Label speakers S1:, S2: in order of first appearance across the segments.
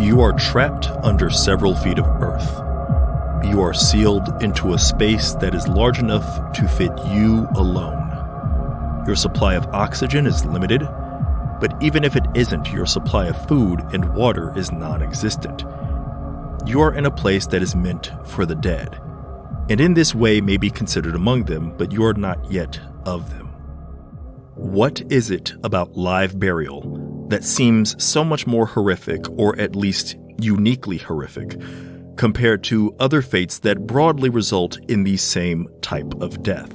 S1: You are trapped under several feet of earth. You are sealed into a space that is large enough to fit you alone. Your supply of oxygen is limited, but even if it isn't, your supply of food and water is non-existent. You are in a place that is meant for the dead, and in this way may be considered among them, but you are not yet of them. What is it about live burial that seems so much more horrific, or at least uniquely horrific, compared to other fates that broadly result in the same type of death?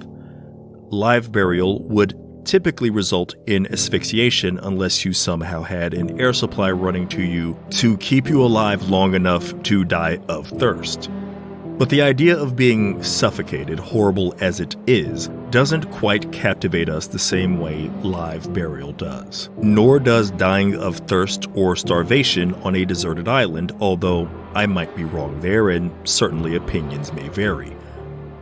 S1: Live burial would typically result in asphyxiation unless you somehow had an air supply running to you to keep you alive long enough to die of thirst. But the idea of being suffocated, horrible as it is, doesn't quite captivate us the same way live burial does. Nor does dying of thirst or starvation on a deserted island, although I might be wrong there and certainly opinions may vary.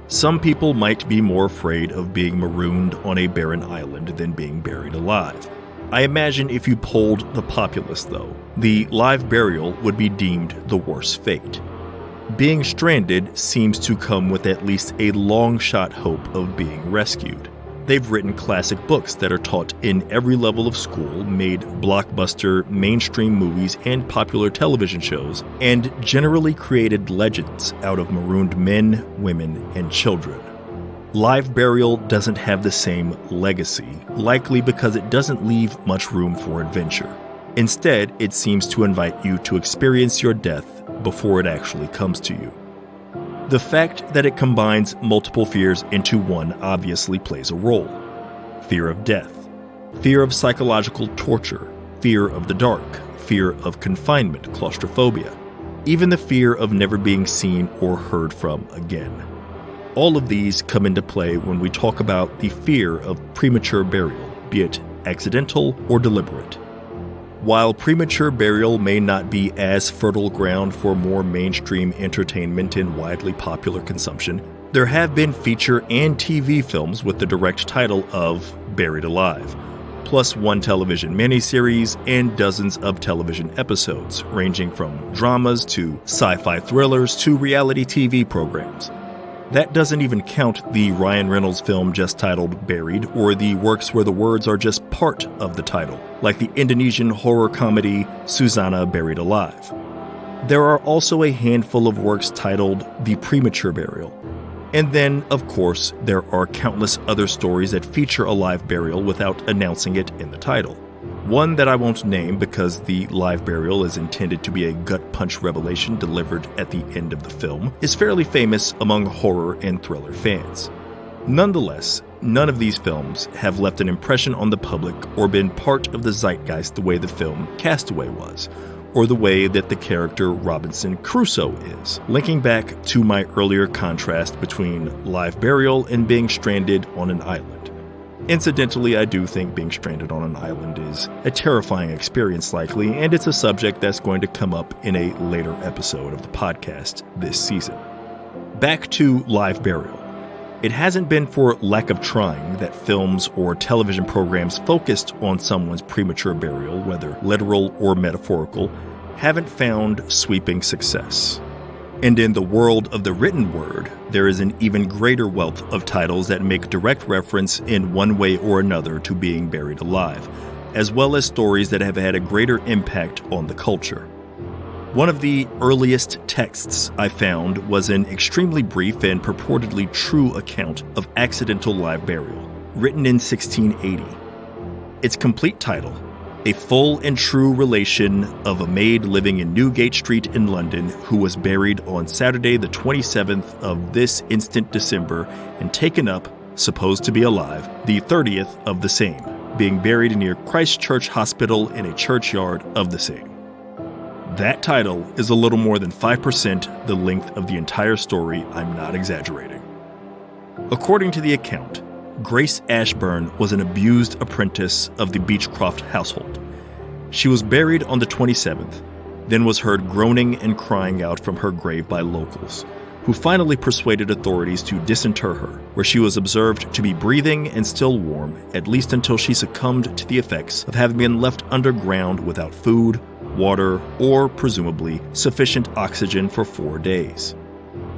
S1: Some people might be more afraid of being marooned on a barren island than being buried alive. I imagine if you polled the populace, though, the live burial would be deemed the worst fate. Being stranded seems to come with at least a long-shot hope of being rescued. They've written classic books that are taught in every level of school, made blockbuster mainstream movies and popular television shows, and generally created legends out of marooned men, women, and children. Live burial doesn't have the same legacy, likely because it doesn't leave much room for adventure. Instead, it seems to invite you to experience your death before it actually comes to you. The fact that it combines multiple fears into one obviously plays a role. Fear of death, fear of psychological torture, fear of the dark, fear of confinement, claustrophobia, even the fear of never being seen or heard from again. All of these come into play when we talk about the fear of premature burial, be it accidental or deliberate. While premature burial may not be as fertile ground for more mainstream entertainment and widely popular consumption, there have been feature and TV films with the direct title of Buried Alive, plus one television miniseries and dozens of television episodes, ranging from dramas to sci-fi thrillers to reality TV programs. That doesn't even count the Ryan Reynolds film just titled Buried, or the works where the words are just part of the title, like the Indonesian horror comedy Susanna Buried Alive. There are also a handful of works titled The Premature Burial. And then, of course, there are countless other stories that feature a live burial without announcing it in the title. One that I won't name because the live burial is intended to be a gut-punch revelation delivered at the end of the film is fairly famous among horror and thriller fans. Nonetheless, none of these films have left an impression on the public or been part of the zeitgeist the way the film Castaway was, or the way that the character Robinson Crusoe is, linking back to my earlier contrast between live burial and being stranded on an island. Incidentally, I do think being stranded on an island is a terrifying experience likely, and it's a subject that's going to come up in a later episode of the podcast this season. Back to live burial. It hasn't been for lack of trying that films or television programs focused on someone's premature burial, whether literal or metaphorical, haven't found sweeping success. And in the world of the written word, there is an even greater wealth of titles that make direct reference in one way or another to being buried alive, as well as stories that have had a greater impact on the culture. One of the earliest texts I found was an extremely brief and purportedly true account of accidental live burial, written in 1680. Its complete title, A Full and True Relation of a Maid Living in Newgate Street in London who was buried on Saturday the 27th of this instant December and taken up, supposed to be alive, the 30th of the same, being buried near Christ Church Hospital in a churchyard of the same. That title is a little more than 5% the length of the entire story. I'm not exaggerating. According to the account, Grace Ashburn was an abused apprentice of the Beechcroft household. She was buried on the 27th, then was heard groaning and crying out from her grave by locals, who finally persuaded authorities to disinter her, where she was observed to be breathing and still warm, at least until she succumbed to the effects of having been left underground without food, water, or, presumably, sufficient oxygen for 4 days.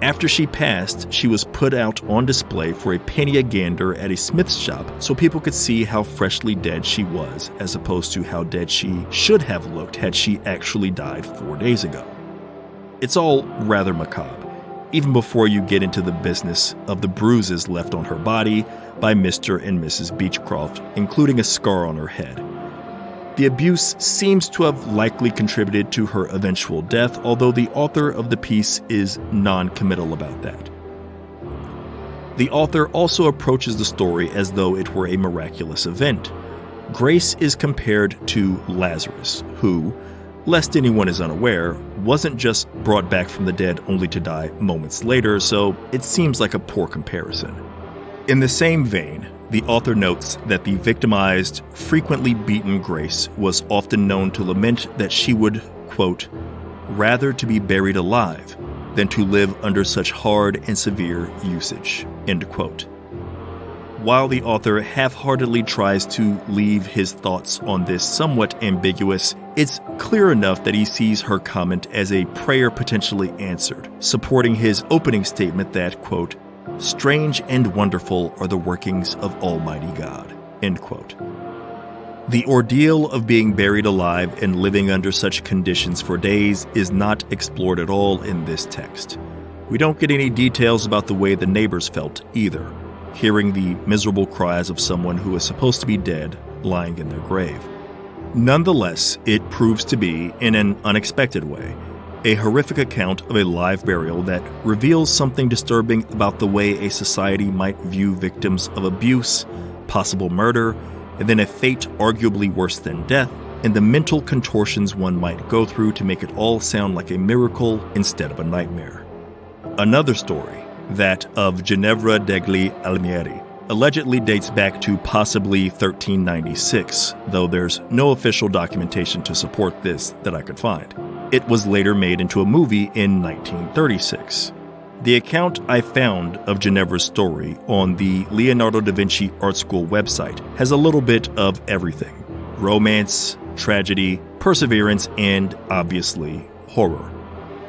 S1: After she passed, she was put out on display for a penny a gander at a smith's shop so people could see how freshly dead she was, as opposed to how dead she should have looked had she actually died 4 days ago. It's all rather macabre, even before you get into the business of the bruises left on her body by Mr. and Mrs. Beechcroft, including a scar on her head. The abuse seems to have likely contributed to her eventual death, although the author of the piece is non-committal about that. The author also approaches the story as though it were a miraculous event. Grace is compared to Lazarus, who, lest anyone is unaware, wasn't just brought back from the dead only to die moments later, so it seems like a poor comparison. In the same vein, the author notes that the victimized, frequently beaten Grace was often known to lament that she would, quote, rather to be buried alive than to live under such hard and severe usage, end quote. While the author half-heartedly tries to leave his thoughts on this somewhat ambiguous, it's clear enough that he sees her comment as a prayer potentially answered, supporting his opening statement that, quote, strange and wonderful are the workings of Almighty God, end quote. The ordeal of being buried alive and living under such conditions for days is not explored at all in this text. We don't get any details about the way the neighbors felt either, hearing the miserable cries of someone who is supposed to be dead lying in their grave. Nonetheless, it proves to be, in an unexpected way, a horrific account of a live burial that reveals something disturbing about the way a society might view victims of abuse, possible murder, and then a fate arguably worse than death, and the mental contortions one might go through to make it all sound like a miracle instead of a nightmare. Another story, that of Ginevra degli Almieri, allegedly dates back to possibly 1396, though there's no official documentation to support this that I could find. It was later made into a movie in 1936. The account I found of Ginevra's story on the Leonardo da Vinci Art School website has a little bit of everything: romance, tragedy, perseverance, and, obviously, horror.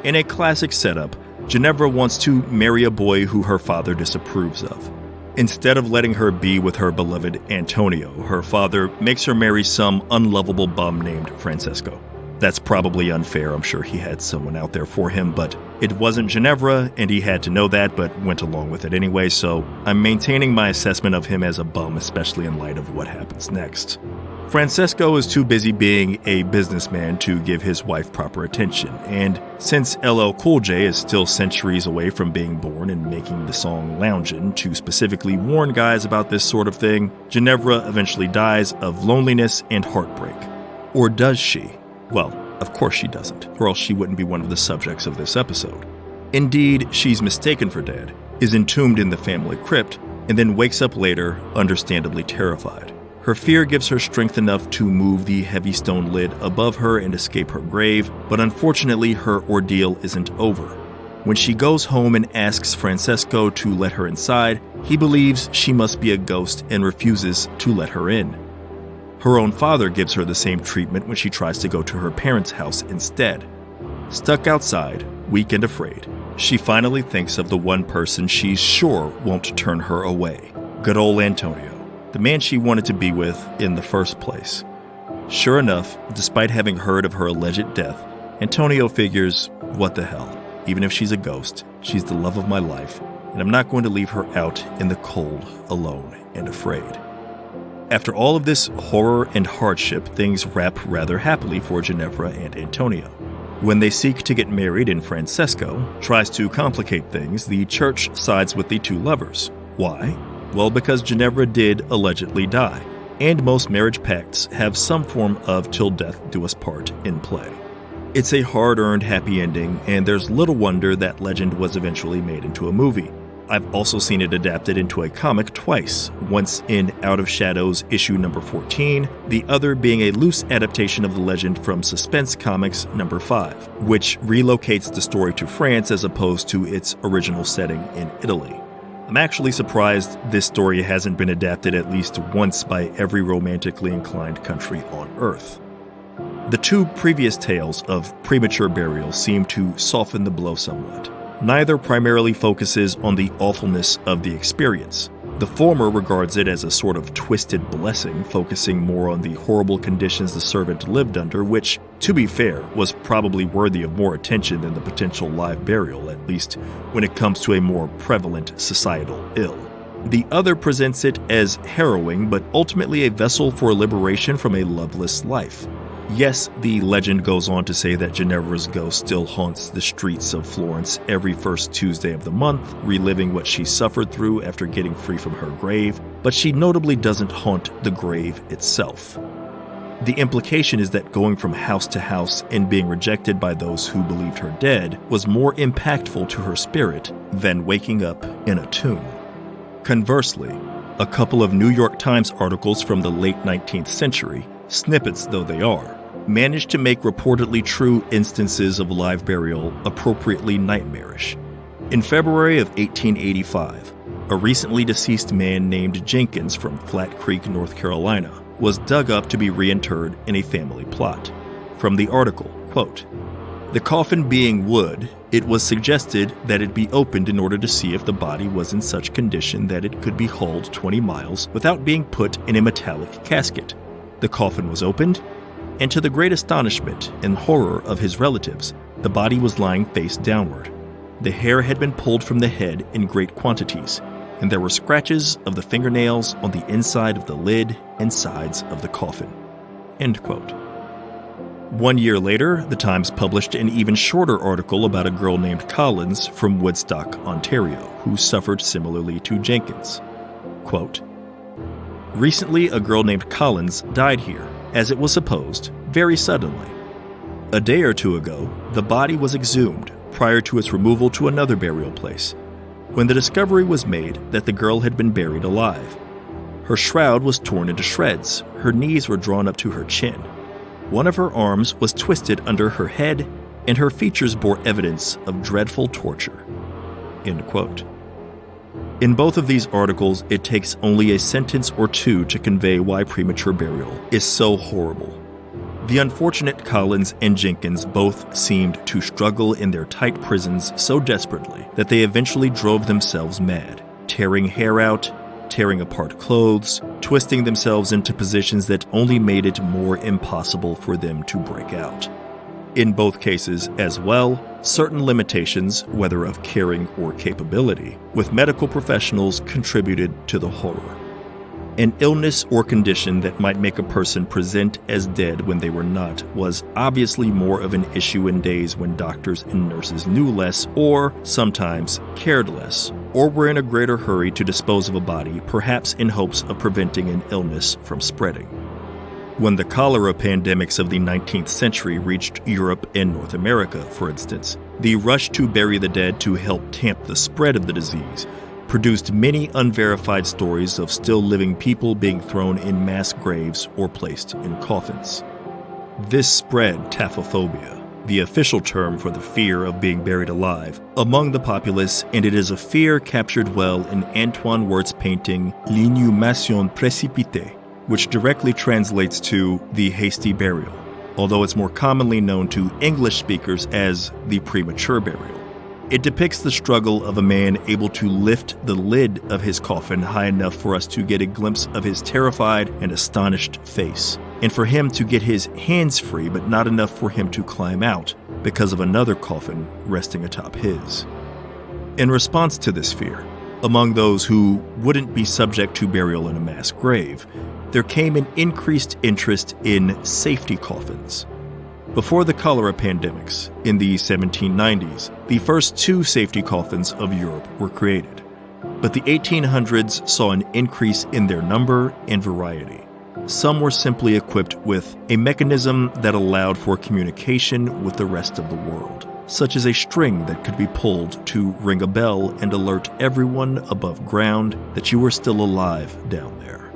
S1: In a classic setup, Ginevra wants to marry a boy who her father disapproves of. Instead of letting her be with her beloved Antonio, her father makes her marry some unlovable bum named Francesco. That's probably unfair. I'm sure he had someone out there for him, but it wasn't Ginevra, and he had to know that, but went along with it anyway, so I'm maintaining my assessment of him as a bum, especially in light of what happens next. Francesco is too busy being a businessman to give his wife proper attention, and since LL Cool J is still centuries away from being born and making the song Loungin' to specifically warn guys about this sort of thing, Ginevra eventually dies of loneliness and heartbreak. Or does she? Well, of course she doesn't, or else she wouldn't be one of the subjects of this episode. Indeed, she's mistaken for dead, is entombed in the family crypt, and then wakes up later, understandably terrified. Her fear gives her strength enough to move the heavy stone lid above her and escape her grave, but unfortunately her ordeal isn't over. When she goes home and asks Francesco to let her inside, he believes she must be a ghost and refuses to let her in. Her own father gives her the same treatment when she tries to go to her parents' house instead. Stuck outside, weak and afraid, she finally thinks of the one person she's sure won't turn her away. Good old Antonio, the man she wanted to be with in the first place. Sure enough, despite having heard of her alleged death, Antonio figures, what the hell, even if she's a ghost, she's the love of my life, and I'm not going to leave her out in the cold, alone, and afraid. After all of this horror and hardship, things wrap rather happily for Ginevra and Antonio. When they seek to get married and Francesco tries to complicate things, the church sides with the two lovers. Why? Well, because Ginevra did allegedly die, and most marriage pacts have some form of till death do us part in play. It's a hard-earned happy ending, and there's little wonder that legend was eventually made into a movie. I've also seen it adapted into a comic twice, once in Out of Shadows issue number 14, the other being a loose adaptation of the legend from Suspense Comics number 5, which relocates the story to France as opposed to its original setting in Italy. I'm actually surprised this story hasn't been adapted at least once by every romantically inclined country on Earth. The two previous tales of premature burial seem to soften the blow somewhat. Neither primarily focuses on the awfulness of the experience. The former regards it as a sort of twisted blessing, focusing more on the horrible conditions the servant lived under, which, to be fair, was probably worthy of more attention than the potential live burial, at least when it comes to a more prevalent societal ill. The other presents it as harrowing, but ultimately a vessel for liberation from a loveless life. Yes, the legend goes on to say that Ginevra's ghost still haunts the streets of Florence every first Tuesday of the month, reliving what she suffered through after getting free from her grave, but she notably doesn't haunt the grave itself. The implication is that going from house to house and being rejected by those who believed her dead was more impactful to her spirit than waking up in a tomb. Conversely, a couple of New York Times articles from the late 19th century, snippets though they are, managed to make reportedly true instances of live burial appropriately nightmarish. In February of 1885, a recently deceased man named Jenkins from Flat Creek, North Carolina, was dug up to be reinterred in a family plot. From the article, quote, "The coffin being wood, it was suggested that it be opened in order to see if the body was in such condition that it could be hauled 20 miles without being put in a metallic casket. The coffin was opened, and to the great astonishment and horror of his relatives, the body was lying face downward. The hair had been pulled from the head in great quantities, and there were scratches of the fingernails on the inside of the lid and sides of the coffin." End quote. 1 year later, the Times published an even shorter article about a girl named Collins from Woodstock, Ontario, who suffered similarly to Jenkins. Quote, "Recently, a girl named Collins died here, as it was supposed, very suddenly. A day or two ago, the body was exhumed prior to its removal to another burial place, when the discovery was made that the girl had been buried alive. Her shroud was torn into shreds, her knees were drawn up to her chin. One of her arms was twisted under her head, and her features bore evidence of dreadful torture." End quote. In both of these articles, it takes only a sentence or two to convey why premature burial is so horrible. The unfortunate Collins and Jenkins both seemed to struggle in their tight prisons so desperately that they eventually drove themselves mad, tearing hair out, tearing apart clothes, twisting themselves into positions that only made it more impossible for them to break out. In both cases, as well, certain limitations, whether of caring or capability, with medical professionals contributed to the horror. An illness or condition that might make a person present as dead when they were not was obviously more of an issue in days when doctors and nurses knew less or, sometimes, cared less, or were in a greater hurry to dispose of a body, perhaps in hopes of preventing an illness from spreading. When the cholera pandemics of the 19th century reached Europe and North America, for instance, the rush to bury the dead to help tamp the spread of the disease produced many unverified stories of still living people being thrown in mass graves or placed in coffins. This spread Taphophobia, the official term for the fear of being buried alive, among the populace, and it is a fear captured well in Antoine Wert's painting L'inhumation précipitée, which directly translates to the hasty burial, although it's more commonly known to English speakers as the premature burial. It depicts the struggle of a man able to lift the lid of his coffin high enough for us to get a glimpse of his terrified and astonished face, and for him to get his hands free but not enough for him to climb out because of another coffin resting atop his. In response to this fear, among those who wouldn't be subject to burial in a mass grave, there came an increased interest in safety coffins. Before the cholera pandemics, in the 1790s, the first two safety coffins of Europe were created. But the 1800s saw an increase in their number and variety. Some were simply equipped with a mechanism that allowed for communication with the rest of the world, such as a string that could be pulled to ring a bell and alert everyone above ground that you were still alive down there.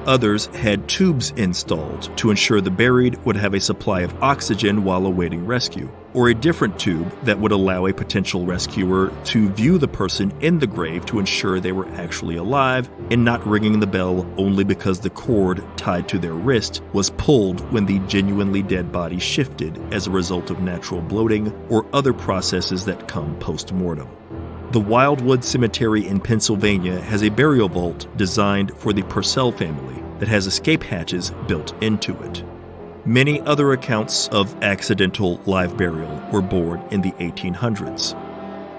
S1: Others had tubes installed to ensure the buried would have a supply of oxygen while awaiting rescue, or a different tube that would allow a potential rescuer to view the person in the grave to ensure they were actually alive and not ringing the bell only because the cord tied to their wrist was pulled when the genuinely dead body shifted as a result of natural bloating or other processes that come post-mortem. The Wildwood Cemetery in Pennsylvania has a burial vault designed for the Purcell family that has escape hatches built into it. Many other accounts of accidental live burial were born in the 1800s.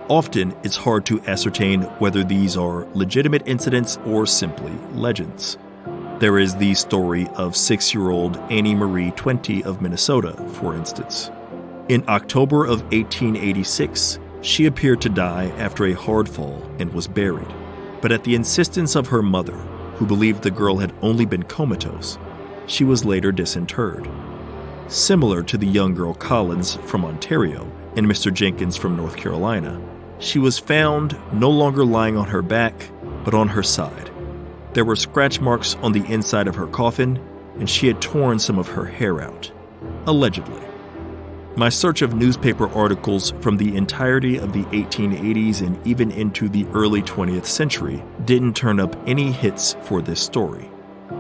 S1: Often, it's hard to ascertain whether these are legitimate incidents or simply legends. There is the story of 6-year-old Annie Marie 20 of Minnesota, for instance. In October of 1886, she appeared to die after a hard fall and was buried. But at the insistence of her mother, who believed the girl had only been comatose, she was later disinterred. Similar to the young girl Collins from Ontario and Mr. Jenkins from North Carolina, she was found no longer lying on her back, but on her side. There were scratch marks on the inside of her coffin, and she had torn some of her hair out, allegedly. My search of newspaper articles from the entirety of the 1880s and even into the early 20th century didn't turn up any hits for this story.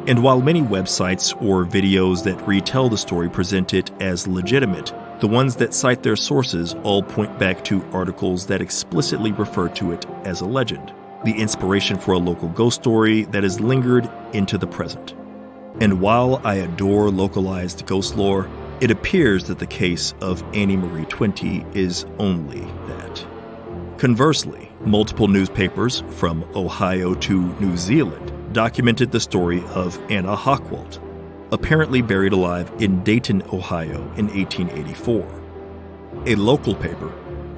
S1: And while many websites or videos that retell the story present it as legitimate, the ones that cite their sources all point back to articles that explicitly refer to it as a legend, the inspiration for a local ghost story that has lingered into the present. And while I adore localized ghost lore, it appears that the case of Annie Marie 20 is only that. Conversely, multiple newspapers from Ohio to New Zealand documented the story of Anna Hockwalt, apparently buried alive in Dayton, Ohio in 1884. A local paper,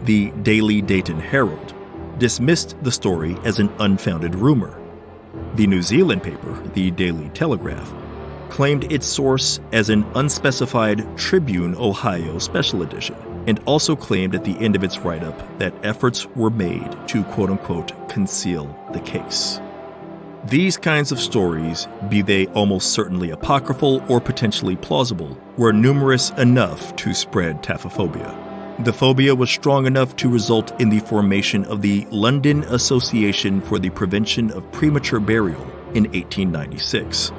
S1: the Daily Dayton Herald, dismissed the story as an unfounded rumor. The New Zealand paper, the Daily Telegraph, claimed its source as an unspecified Tribune, Ohio special edition, and also claimed at the end of its write-up that efforts were made to quote-unquote conceal the case. These kinds of stories, be they almost certainly apocryphal or potentially plausible, were numerous enough to spread taphophobia. The phobia was strong enough to result in the formation of the London Association for the Prevention of Premature Burial in 1896.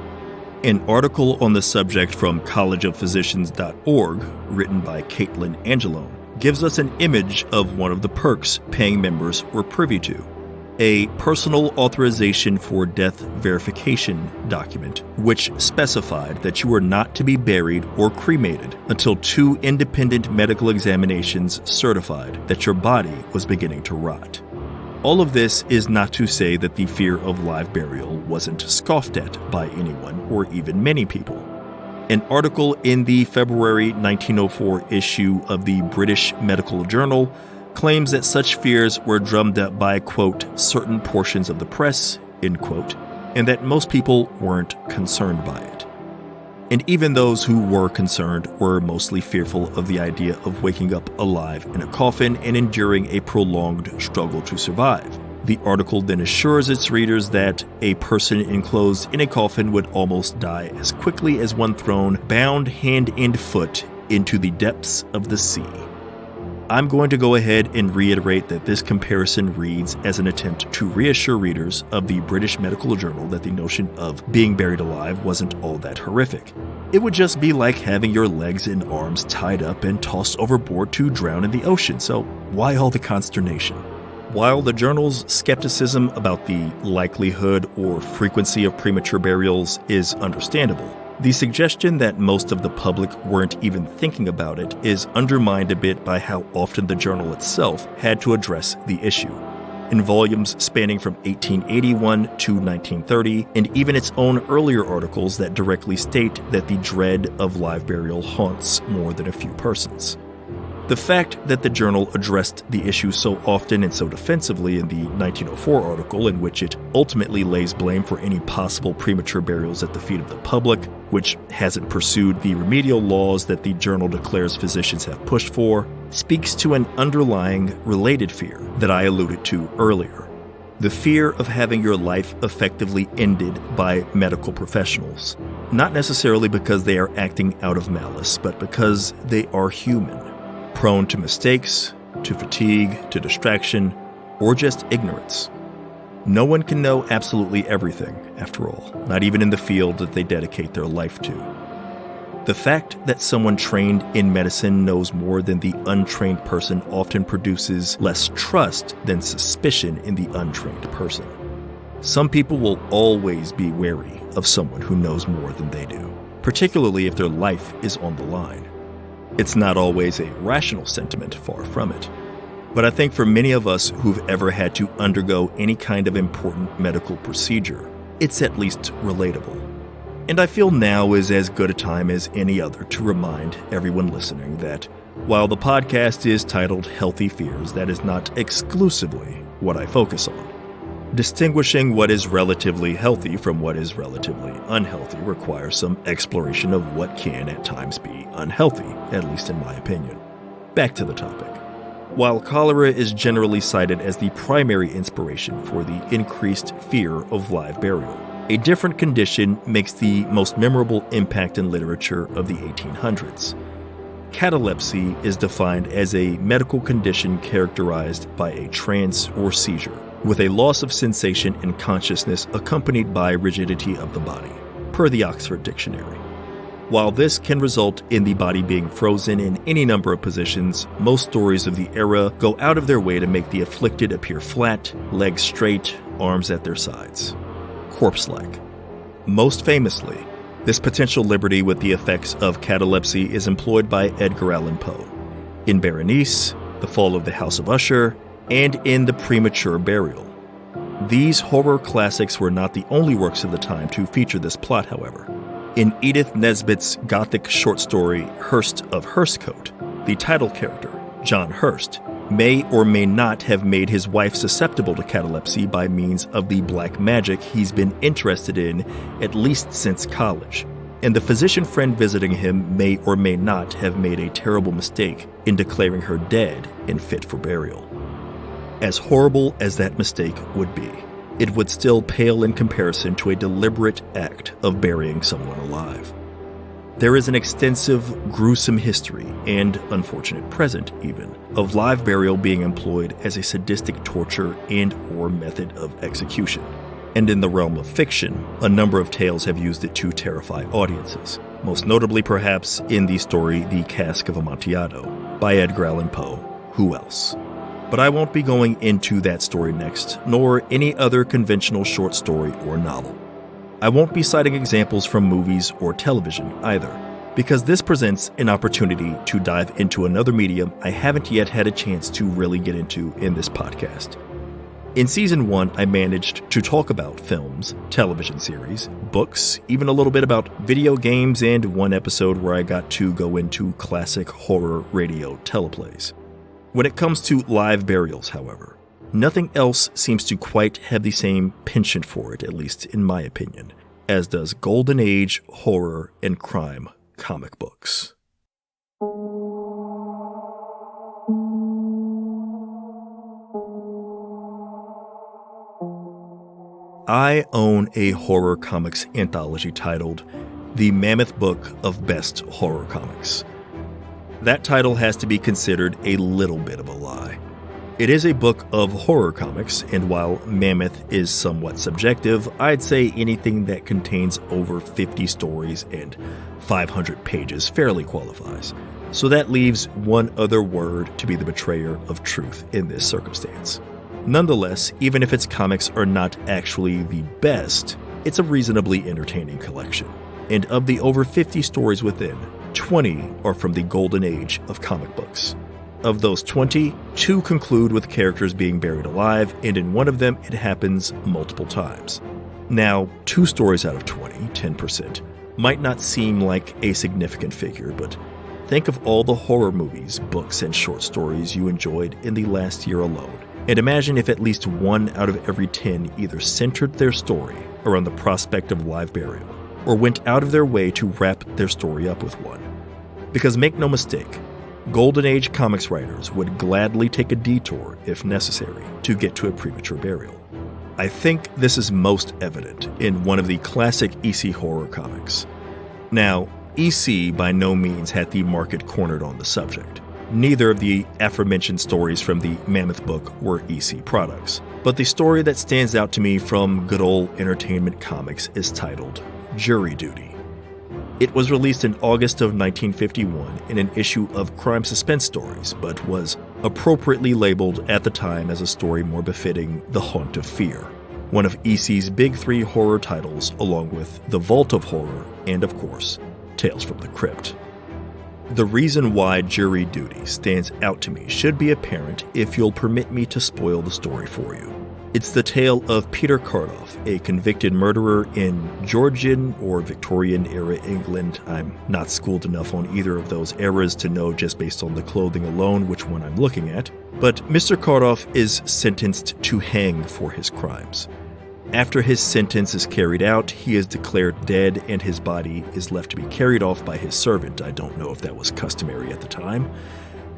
S1: An article on the subject from collegeofphysicians.org, written by Caitlin Angelone, gives us an image of one of the perks paying members were privy to: a personal authorization for death verification document, which specified that you were not to be buried or cremated until 2 independent medical examinations certified that your body was beginning to rot. All of this is not to say that the fear of live burial wasn't scoffed at by anyone or even many people. An article in the February 1904 issue of the British Medical Journal claims that such fears were drummed up by, quote, certain portions of the press, end quote, and that most people weren't concerned by it. And even those who were concerned were mostly fearful of the idea of waking up alive in a coffin and enduring a prolonged struggle to survive. The article then assures its readers that a person enclosed in a coffin would almost die as quickly as one thrown, bound hand and foot, into the depths of the sea. I'm going to go ahead and reiterate that this comparison reads as an attempt to reassure readers of the British Medical Journal that the notion of being buried alive wasn't all that horrific. It would just be like having your legs and arms tied up and tossed overboard to drown in the ocean, so why all the consternation? While the journal's skepticism about the likelihood or frequency of premature burials is understandable, the suggestion that most of the public weren't even thinking about it is undermined a bit by how often the journal itself had to address the issue. In volumes spanning from 1881 to 1930, and even its own earlier articles that directly state that the dread of live burial haunts more than a few persons. The fact that the journal addressed the issue so often and so defensively in the 1904 article, in which it ultimately lays blame for any possible premature burials at the feet of the public, which hasn't pursued the remedial laws that the journal declares physicians have pushed for, speaks to an underlying related fear that I alluded to earlier. The fear of having your life effectively ended by medical professionals, not necessarily because they are acting out of malice, but because they are human, prone to mistakes, to fatigue, to distraction, or just ignorance. No one can know absolutely everything, after all, not even in the field that they dedicate their life to. The fact that someone trained in medicine knows more than the untrained person often produces less trust than suspicion in the untrained person. Some people will always be wary of someone who knows more than they do, particularly if their life is on the line. It's not always a rational sentiment, far from it. But I think for many of us who've ever had to undergo any kind of important medical procedure, it's at least relatable. And I feel now is as good a time as any other to remind everyone listening that while the podcast is titled Healthy Fears, that is not exclusively what I focus on. Distinguishing what is relatively healthy from what is relatively unhealthy requires some exploration of what can at times be unhealthy, at least in my opinion. Back to the topic. While cholera is generally cited as the primary inspiration for the increased fear of live burial, a different condition makes the most memorable impact in literature of the 1800s. Catalepsy is defined as a medical condition characterized by a trance or seizure, with a loss of sensation and consciousness accompanied by rigidity of the body, per the Oxford Dictionary. While this can result in the body being frozen in any number of positions, most stories of the era go out of their way to make the afflicted appear flat, legs straight, arms at their sides. Corpse-like. Most famously, this potential liberty with the effects of catalepsy is employed by Edgar Allan Poe in Berenice, The Fall of the House of Usher, and in The Premature Burial. These horror classics were not the only works of the time to feature this plot, however. In Edith Nesbit's Gothic short story Hurst of Hurstcote, the title character, John Hurst, may or may not have made his wife susceptible to catalepsy by means of the black magic he's been interested in at least since college, and the physician friend visiting him may or may not have made a terrible mistake in declaring her dead and fit for burial. As horrible as that mistake would be, it would still pale in comparison to a deliberate act of burying someone alive. There is an extensive, gruesome history, and unfortunate present even, of live burial being employed as a sadistic torture and/or method of execution. And in the realm of fiction, a number of tales have used it to terrify audiences, most notably perhaps in the story The Cask of Amontillado by Edgar Allan Poe. Who else? But I won't be going into that story next, nor any other conventional short story or novel. I won't be citing examples from movies or television either, because this presents an opportunity to dive into another medium I haven't yet had a chance to really get into in this podcast. In Season 1, I managed to talk about films, television series, books, even a little bit about video games, and one episode where I got to go into classic horror radio teleplays. When it comes to live burials, however, nothing else seems to quite have the same penchant for it, at least in my opinion, as does Golden Age horror and crime comic books. I own a horror comics anthology titled The Mammoth Book of Best Horror Comics. That title has to be considered a little bit of a lie. It is a book of horror comics, and while mammoth is somewhat subjective, I'd say anything that contains over 50 stories and 500 pages fairly qualifies. So that leaves one other word to be the betrayer of truth in this circumstance. Nonetheless, even if its comics are not actually the best, it's a reasonably entertaining collection. And of the over 50 stories within, 20 are from the golden age of comic books. Of those 20, 2 conclude with characters being buried alive, and in one of them it happens multiple times. Now, 2 stories out of 20, 10%, might not seem like a significant figure, but think of all the horror movies, books, and short stories you enjoyed in the last year alone, and imagine if at least 1 out of every 10 either centered their story around the prospect of live burial, or went out of their way to wrap their story up with one. Because make no mistake, Golden Age comics writers would gladly take a detour, if necessary, to get to a premature burial. I think this is most evident in one of the classic EC horror comics. Now, EC by no means had the market cornered on the subject. Neither of the aforementioned stories from the Mammoth book were EC products, but the story that stands out to me from good old Entertainment Comics is titled Jury Duty. It was released in August of 1951 in an issue of Crime Suspense Stories, but was appropriately labeled at the time as a story more befitting The Haunt of Fear, one of EC's big three horror titles, along with The Vault of Horror and, of course, Tales from the Crypt. The reason why Jury Duty stands out to me should be apparent if you'll permit me to spoil the story for you. It's the tale of Peter Cardoff, a convicted murderer in Georgian or Victorian-era England. I'm not schooled enough on either of those eras to know just based on the clothing alone which one I'm looking at, but Mr. Cardoff is sentenced to hang for his crimes. After his sentence is carried out, he is declared dead and his body is left to be carried off by his servant. I don't know if that was customary at the time.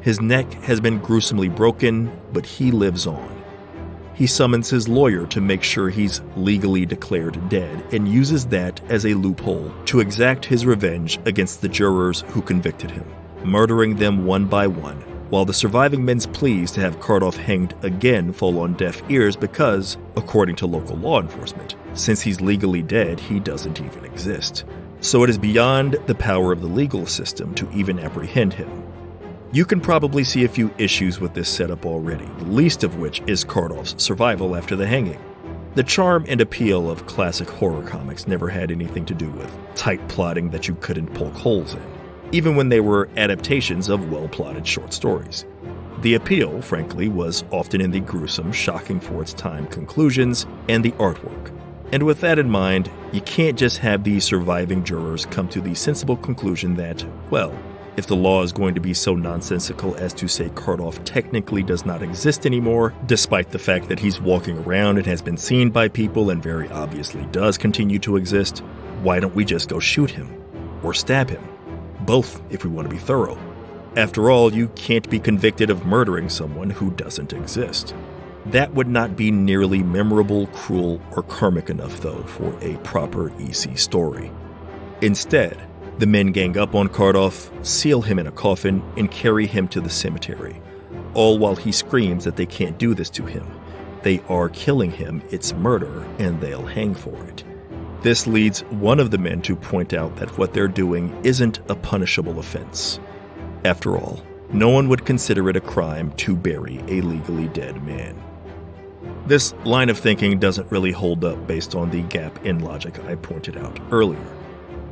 S1: His neck has been gruesomely broken, but he lives on. He summons his lawyer to make sure he's legally declared dead and uses that as a loophole to exact his revenge against the jurors who convicted him, murdering them one by one, while the surviving men's pleas to have Cardoff hanged again fall on deaf ears because, according to local law enforcement, since he's legally dead, he doesn't even exist. So it is beyond the power of the legal system to even apprehend him. You can probably see a few issues with this setup already, the least of which is Cardoff's survival after the hanging. The charm and appeal of classic horror comics never had anything to do with tight plotting that you couldn't poke holes in, even when they were adaptations of well-plotted short stories. The appeal, frankly, was often in the gruesome, shocking for its time conclusions and the artwork. And with that in mind, you can't just have the surviving jurors come to the sensible conclusion that, well, if the law is going to be so nonsensical as to say Cardoff technically does not exist anymore, despite the fact that he's walking around and has been seen by people and very obviously does continue to exist, why don't we just go shoot him? Or stab him? Both, if we want to be thorough. After all, you can't be convicted of murdering someone who doesn't exist. That would not be nearly memorable, cruel, or karmic enough, though, for a proper EC story. Instead, the men gang up on Cardoff, seal him in a coffin, and carry him to the cemetery, all while he screams that they can't do this to him. They are killing him, it's murder, and they'll hang for it. This leads one of the men to point out that what they're doing isn't a punishable offense. After all, no one would consider it a crime to bury a legally dead man. This line of thinking doesn't really hold up based on the gap in logic I pointed out earlier.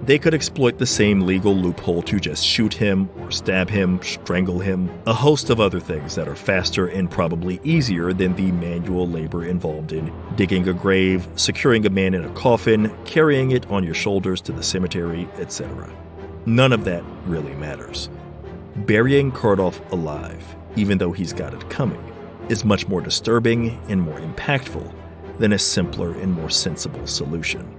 S1: They could exploit the same legal loophole to just shoot him or stab him, strangle him, a host of other things that are faster and probably easier than the manual labor involved in digging a grave, securing a man in a coffin, carrying it on your shoulders to the cemetery, etc. None of that really matters. Burying Cardoff alive, even though he's got it coming, is much more disturbing and more impactful than a simpler and more sensible solution.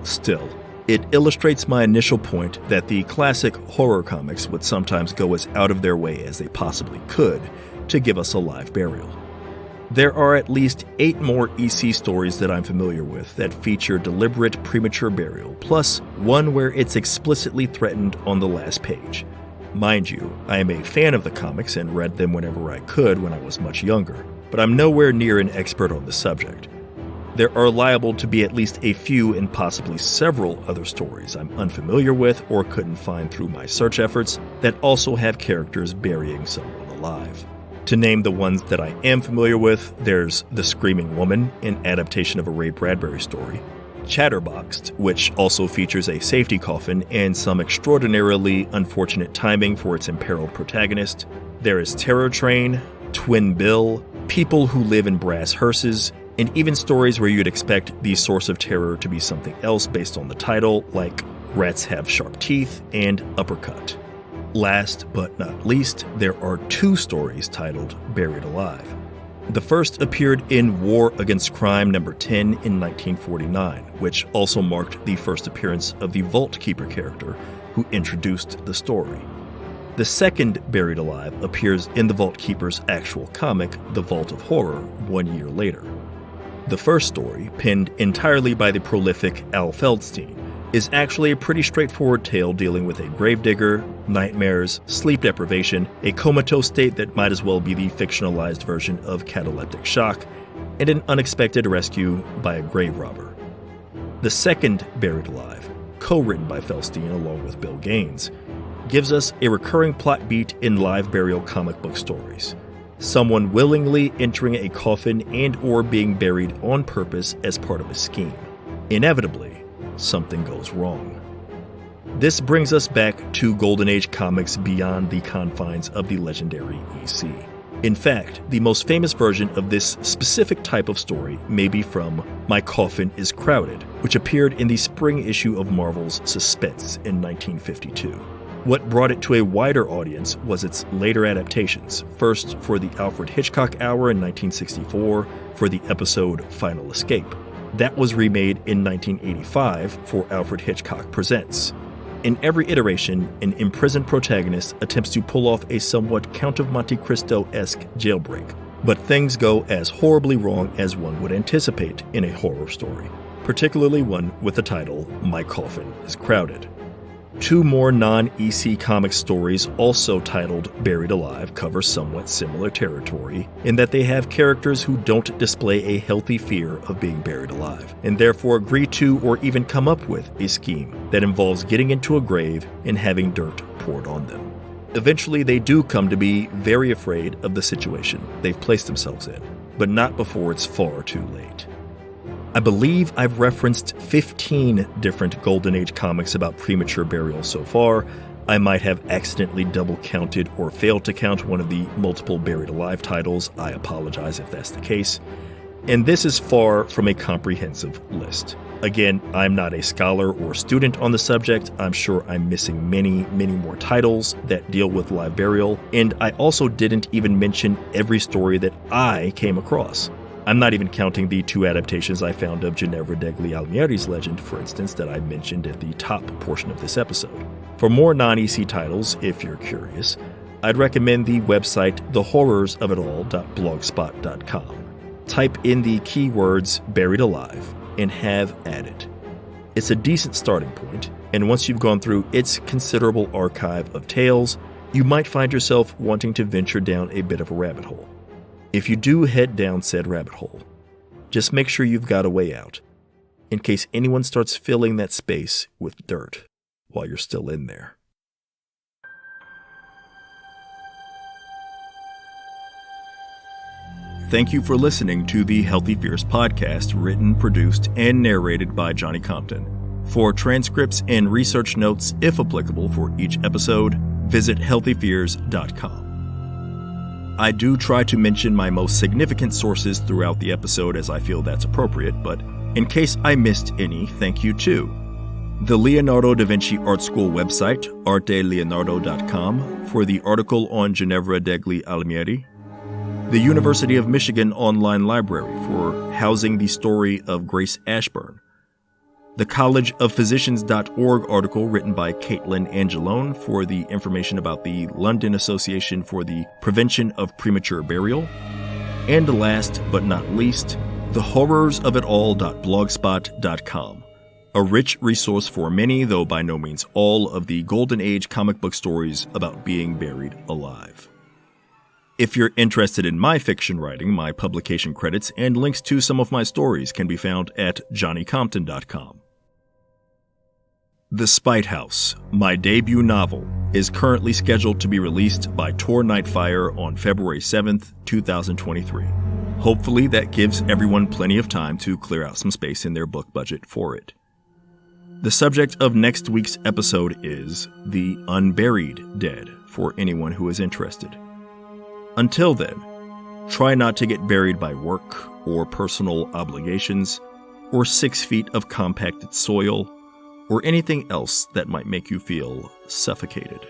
S1: Still, it illustrates my initial point that the classic horror comics would sometimes go as out of their way as they possibly could to give us a live burial. There are at least 8 more EC stories that I'm familiar with that feature deliberate premature burial, plus one where it's explicitly threatened on the last page. Mind you, I am a fan of the comics and read them whenever I could when I was much younger, but I'm nowhere near an expert on the subject. There are liable to be at least a few and possibly several other stories I'm unfamiliar with or couldn't find through my search efforts that also have characters burying someone alive. To name the ones that I am familiar with, there's The Screaming Woman, an adaptation of a Ray Bradbury story, Chatterboxed, which also features a safety coffin and some extraordinarily unfortunate timing for its imperiled protagonist. There is Terror Train, Twin Bill, People Who Live in Brass Hearses, and even stories where you'd expect the source of terror to be something else based on the title, like Rats Have Sharp Teeth and Uppercut. Last but not least, there are 2 stories titled Buried Alive. The first appeared in War Against Crime No. 10 in 1949, which also marked the first appearance of the Vault Keeper character, who introduced the story. The second Buried Alive appears in the Vault Keeper's actual comic, The Vault of Horror, 1 year later. The first story, penned entirely by the prolific Al Feldstein, is actually a pretty straightforward tale dealing with a gravedigger, nightmares, sleep deprivation, a comatose state that might as well be the fictionalized version of cataleptic shock, and an unexpected rescue by a grave robber. The second, Buried Alive, co-written by Feldstein along with Bill Gaines, gives us a recurring plot beat in live burial comic book stories. Someone willingly entering a coffin and/or being buried on purpose as part of a scheme. Inevitably, something goes wrong. This brings us back to Golden Age comics beyond the confines of the legendary EC. In fact, the most famous version of this specific type of story may be from My Coffin is Crowded, which appeared in the spring issue of Marvel's Suspense in 1952. What brought it to a wider audience was its later adaptations, first for the Alfred Hitchcock Hour in 1964 for the episode Final Escape. That was remade in 1985 for Alfred Hitchcock Presents. In every iteration, an imprisoned protagonist attempts to pull off a somewhat Count of Monte Cristo-esque jailbreak, but things go as horribly wrong as one would anticipate in a horror story, particularly one with the title My Coffin is Crowded. Two more non-EC comic stories, also titled Buried Alive, cover somewhat similar territory in that they have characters who don't display a healthy fear of being buried alive, and therefore agree to or even come up with a scheme that involves getting into a grave and having dirt poured on them. Eventually, they do come to be very afraid of the situation they've placed themselves in, but not before it's far too late. I believe I've referenced 15 different Golden Age comics about Premature Burial so far. I might have accidentally double counted or failed to count one of the multiple Buried Alive titles. I apologize if that's the case. And this is far from a comprehensive list. Again, I'm not a scholar or student on the subject. I'm sure I'm missing many more titles that deal with live burial, and I also didn't even mention every story that I came across. I'm not even counting the two adaptations I found of Ginevra degli Almieri's legend, for instance, that I mentioned at the top portion of this episode. For more non-EC titles, if you're curious, I'd recommend the website thehorrorsofitall.blogspot.com. Type in the keywords Buried Alive and have at it. It's a decent starting point, and once you've gone through its considerable archive of tales, you might find yourself wanting to venture down a bit of a rabbit hole. If you do head down said rabbit hole, just make sure you've got a way out, in case anyone starts filling that space with dirt while you're still in there. Thank you for listening to the Healthy Fears podcast, written, produced, and narrated by Johnny Compton. For transcripts and research notes, if applicable, for each episode, visit healthyfears.com. I do try to mention my most significant sources throughout the episode as I feel that's appropriate, but in case I missed any, thank you too. The Leonardo da Vinci Art School website, arteleonardo.com, for the article on Ginevra degli Almieri. The University of Michigan Online Library for housing the story of Grace Ashburn. The collegeofphysicians.org article written by Caitlin Angelone for the information about the London Association for the Prevention of Premature Burial. And last but not least, thehorrorsofitall.blogspot.com, a rich resource for many, though by no means all, of the Golden Age comic book stories about being buried alive. If you're interested in my fiction writing, my publication credits and links to some of my stories can be found at johnnycompton.com. The Spite House, my debut novel, is currently scheduled to be released by Tor Nightfire on February 7th, 2023. Hopefully that gives everyone plenty of time to clear out some space in their book budget for it. The subject of next week's episode is the Unburied Dead, for anyone who is interested. Until then, try not to get buried by work or personal obligations or 6 feet of compacted soil or anything else that might make you feel suffocated.